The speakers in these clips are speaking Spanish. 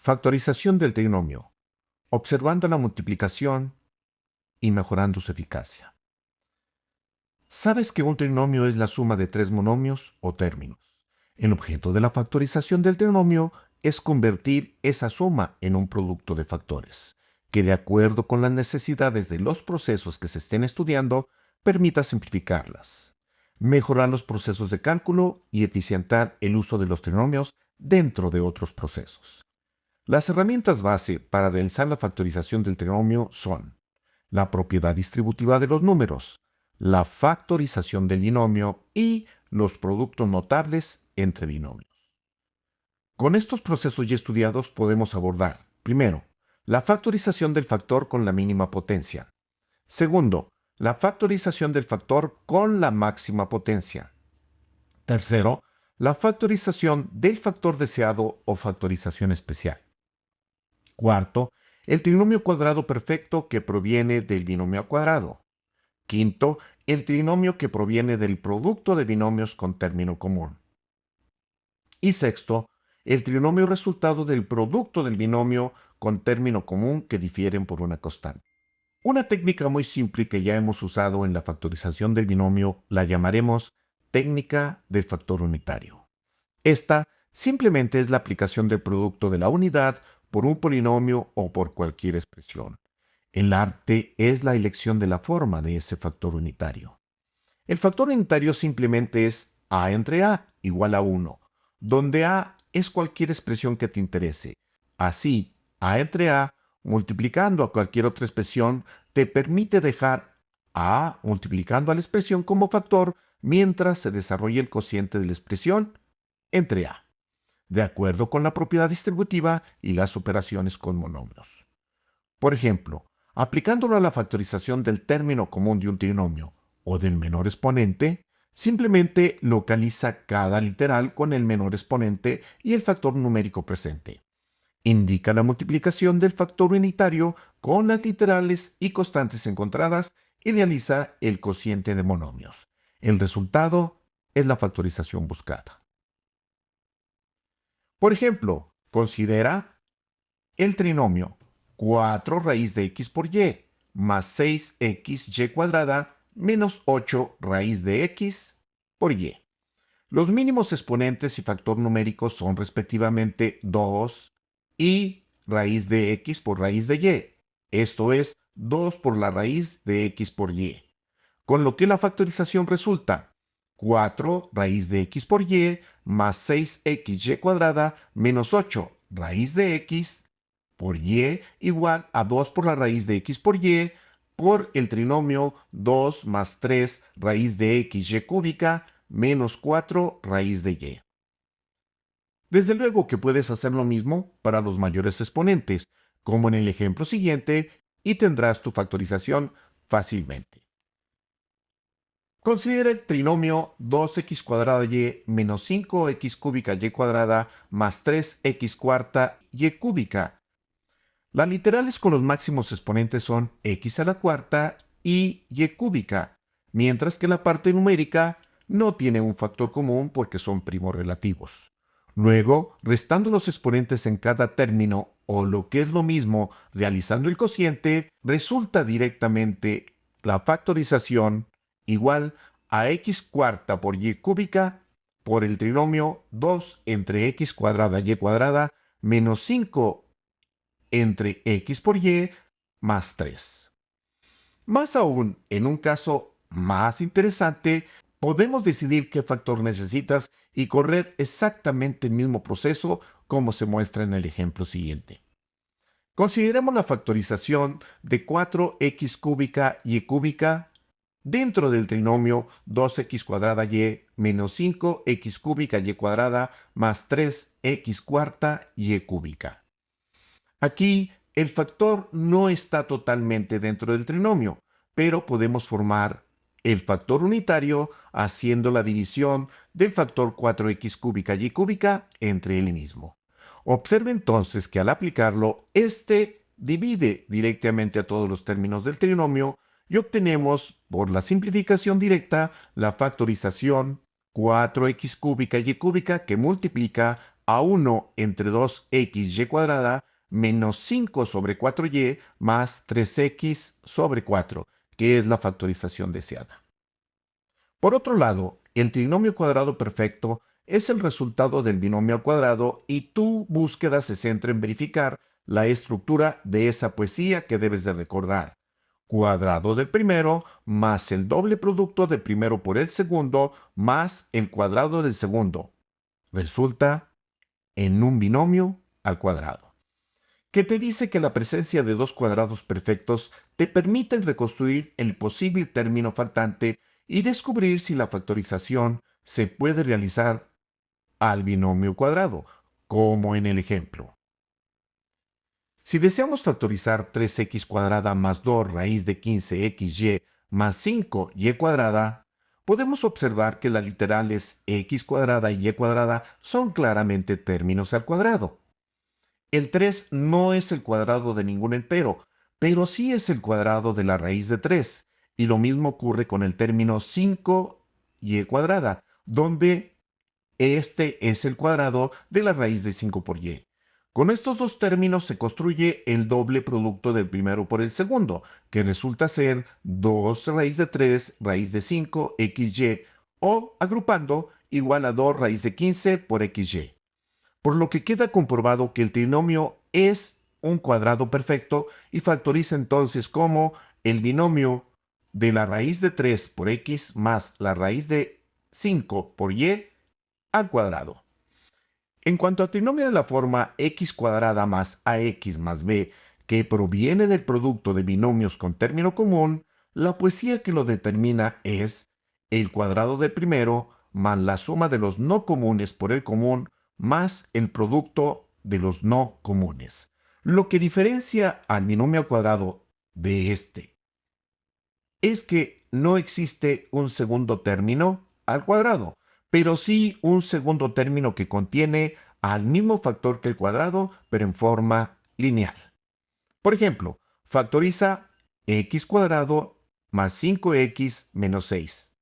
Factorización del trinomio, observando la multiplicación y mejorando su eficacia. ¿Sabes que un trinomio es la suma de tres monomios o términos? El objeto de la factorización del trinomio es convertir esa suma en un producto de factores, que de acuerdo con las necesidades de los procesos que se estén estudiando, permita simplificarlas, mejorar los procesos de cálculo y eficientar el uso de los trinomios dentro de otros procesos. Las herramientas base para realizar la factorización del trinomio son la propiedad distributiva de los números, la factorización del binomio y los productos notables entre binomios. Con estos procesos ya estudiados podemos abordar, primero, la factorización del factor con la mínima potencia. Segundo, la factorización del factor con la máxima potencia. Tercero, la factorización del factor deseado o factorización especial. Cuarto, el trinomio cuadrado perfecto que proviene del binomio al cuadrado. Quinto, el trinomio que proviene del producto de binomios con término común. Y sexto, el trinomio resultado del producto del binomio con término común que difieren por una constante. Una técnica muy simple que ya hemos usado en la factorización del binomio la llamaremos técnica del factor unitario. Esta simplemente es la aplicación del producto de la unidad por un polinomio o por cualquier expresión. El arte es la elección de la forma de ese factor unitario. El factor unitario simplemente es a entre a igual a 1, donde a es cualquier expresión que te interese. Así, a entre a, multiplicando a cualquier otra expresión, te permite dejar a multiplicando a la expresión como factor mientras se desarrolla el cociente de la expresión entre a, de acuerdo con la propiedad distributiva y las operaciones con monomios. Por ejemplo, aplicándolo a la factorización del término común de un trinomio o del menor exponente, simplemente localiza cada literal con el menor exponente y el factor numérico presente. Indica la multiplicación del factor unitario con las literales y constantes encontradas y realiza el cociente de monomios. El resultado es la factorización buscada. Por ejemplo, considera el trinomio 4 raíz de x por y más 6xy cuadrada menos 8 raíz de x por y. Los mínimos exponentes y factor numérico son respectivamente 2 y raíz de x por raíz de y. Esto es 2 por la raíz de x por y. Con lo que la factorización resulta 4 raíz de x por y más 6xy cuadrada menos 8 raíz de x por y igual a 2 por la raíz de x por y por el trinomio 2 más 3 raíz de xy cúbica menos 4 raíz de y. Desde luego que puedes hacer lo mismo para los mayores exponentes, como en el ejemplo siguiente, y tendrás tu factorización fácilmente. Considera el trinomio 2x cuadrada y menos 5x cúbica y cuadrada más 3x cuarta y cúbica. Las literales con los máximos exponentes son x a la cuarta y cúbica, mientras que la parte numérica no tiene un factor común porque son primos relativos. Luego, restando los exponentes en cada término, o lo que es lo mismo, realizando el cociente, resulta directamente la factorización igual a x cuarta por y cúbica por el trinomio 2 entre x cuadrada y cuadrada menos 5 entre x por y más 3. Más aún, en un caso más interesante, podemos decidir qué factor necesitas y correr exactamente el mismo proceso como se muestra en el ejemplo siguiente. Consideremos la factorización de 4x cúbica y cúbica dentro del trinomio 2x cuadrada y menos 5x cúbica y cuadrada más 3x cuarta y cúbica. Aquí el factor no está totalmente dentro del trinomio, pero podemos formar el factor unitario haciendo la división del factor 4x cúbica y cúbica entre él mismo. Observe entonces que al aplicarlo, este divide directamente a todos los términos del trinomio y obtenemos, por la simplificación directa, la factorización 4x cúbica y cúbica que multiplica a 1 entre 2xy cuadrada menos 5 sobre 4y más 3x sobre 4, que es la factorización deseada. Por otro lado, el trinomio cuadrado perfecto es el resultado del binomio al cuadrado y tu búsqueda se centra en verificar la estructura de esa poesía que debes de recordar. Cuadrado del primero más el doble producto del primero por el segundo más el cuadrado del segundo. Resulta en un binomio al cuadrado, que te dice que la presencia de dos cuadrados perfectos te permite reconstruir el posible término faltante y descubrir si la factorización se puede realizar al binomio cuadrado, como en el ejemplo. Si deseamos factorizar 3x cuadrada más 2 raíz de 15xy más 5y cuadrada, podemos observar que las literales x cuadrada y y cuadrada son claramente términos al cuadrado. El 3 no es el cuadrado de ningún entero, pero sí es el cuadrado de la raíz de 3. Y lo mismo ocurre con el término 5y cuadrada, donde este es el cuadrado de la raíz de 5 por y. Con estos dos términos se construye el doble producto del primero por el segundo, que resulta ser 2 raíz de 3 raíz de 5 xy, o agrupando igual a 2 raíz de 15 por xy. Por lo que queda comprobado que el trinomio es un cuadrado perfecto y factoriza entonces como el binomio de la raíz de 3 por x más la raíz de 5 por y al cuadrado. En cuanto al trinomio de la forma x cuadrada más ax más b, que proviene del producto de binomios con término común, la poesía que lo determina es el cuadrado del primero más la suma de los no comunes por el común más el producto de los no comunes. Lo que diferencia al binomio al cuadrado de este es que no existe un segundo término al cuadrado, pero sí un segundo término que contiene al mismo factor que el cuadrado, pero en forma lineal. Por ejemplo, factoriza x cuadrado más 5x menos 6.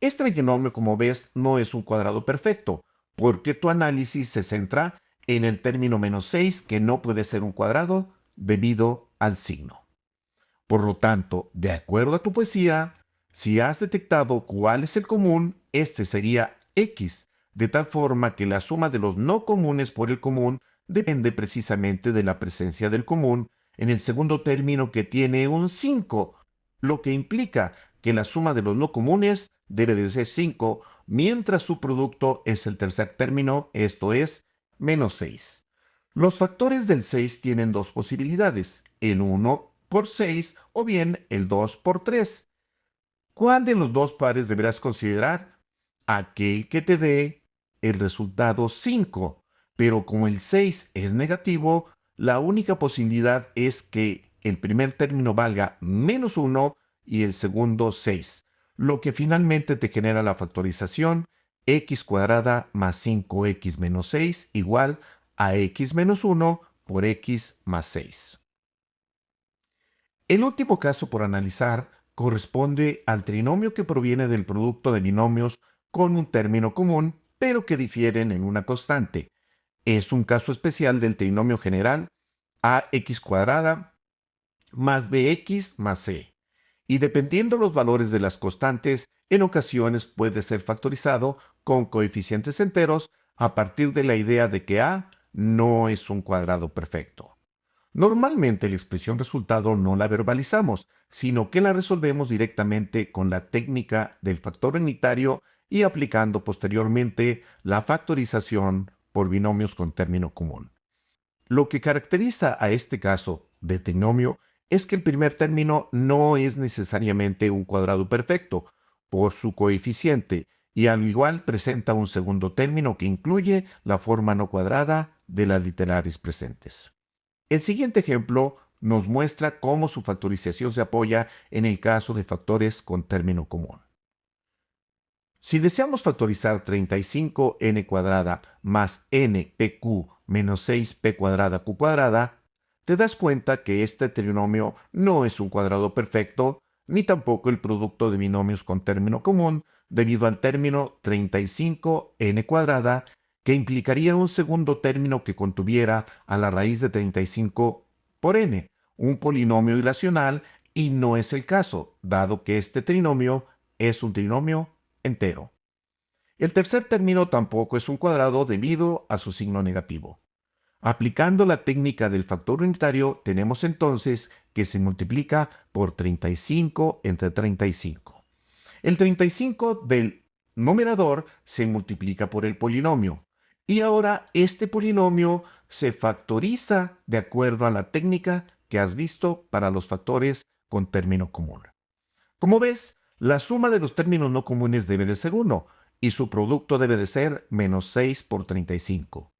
Este trinomio, como ves, no es un cuadrado perfecto, porque tu análisis se centra en el término menos 6, que no puede ser un cuadrado debido al signo. Por lo tanto, de acuerdo a tu poesía, si has detectado cuál es el común, este sería x, de tal forma que la suma de los no comunes por el común depende precisamente de la presencia del común en el segundo término, que tiene un 5, lo que implica que la suma de los no comunes debe de ser 5, mientras su producto es el tercer término, esto es, menos 6. Los factores del 6 tienen dos posibilidades, el 1 por 6 o bien el 2 por 3. ¿Cuál de los dos pares deberás considerar? Aquel que te dé el resultado 5, pero como el 6 es negativo, la única posibilidad es que el primer término valga menos 1 y el segundo 6, lo que finalmente te genera la factorización x cuadrada más 5x menos 6 igual a x menos 1 por x más 6. El último caso por analizar corresponde al trinomio que proviene del producto de binomios con un término común, pero que difieren en una constante. Es un caso especial del trinomio general ax cuadrada más bx más c. Y dependiendo los valores de las constantes, en ocasiones puede ser factorizado con coeficientes enteros a partir de la idea de que a no es un cuadrado perfecto. Normalmente la expresión resultado no la verbalizamos, sino que la resolvemos directamente con la técnica del factor unitario y aplicando posteriormente la factorización por binomios con término común. Lo que caracteriza a este caso de trinomio es que el primer término no es necesariamente un cuadrado perfecto por su coeficiente, y al igual presenta un segundo término que incluye la forma no cuadrada de las literales presentes. El siguiente ejemplo nos muestra cómo su factorización se apoya en el caso de factores con término común. Si deseamos factorizar 35n cuadrada más npq menos 6p cuadrada q cuadrada, te das cuenta que este trinomio no es un cuadrado perfecto, ni tampoco el producto de binomios con término común, debido al término 35n cuadrada, que implicaría un segundo término que contuviera a la raíz de 35 por n, un polinomio irracional, y no es el caso, dado que este trinomio es un trinomio entero. El tercer término tampoco es un cuadrado debido a su signo negativo. Aplicando la técnica del factor unitario, tenemos entonces que se multiplica por 35 entre 35. El 35 del numerador se multiplica por el polinomio. Y ahora este polinomio se factoriza de acuerdo a la técnica que has visto para los factores con término común. Como ves, la suma de los términos no comunes debe de ser 1 y su producto debe de ser menos 6 por 35,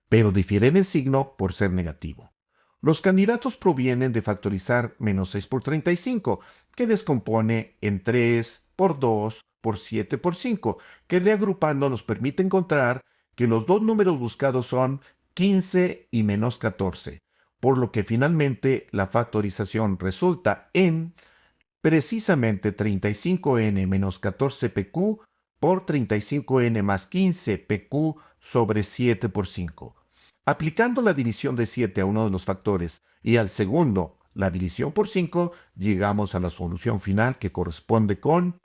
pero difiere en el signo por ser negativo. Los candidatos provienen de factorizar menos 6 por 35, que descompone en 3 por 2 por 7 por 5, que reagrupando nos permite encontrar que los dos números buscados son 15 y menos 14, por lo que finalmente la factorización resulta en precisamente 35n menos 14pq por 35n más 15pq sobre 7 por 5. Aplicando la división de 7 a uno de los factores y al segundo la división por 5, llegamos a la solución final que corresponde con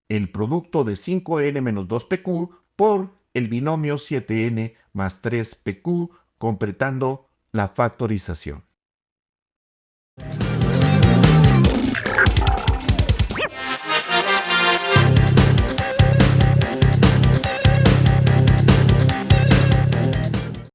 el producto de 5n menos 2pq por el binomio 7n más 3pq, completando la factorización.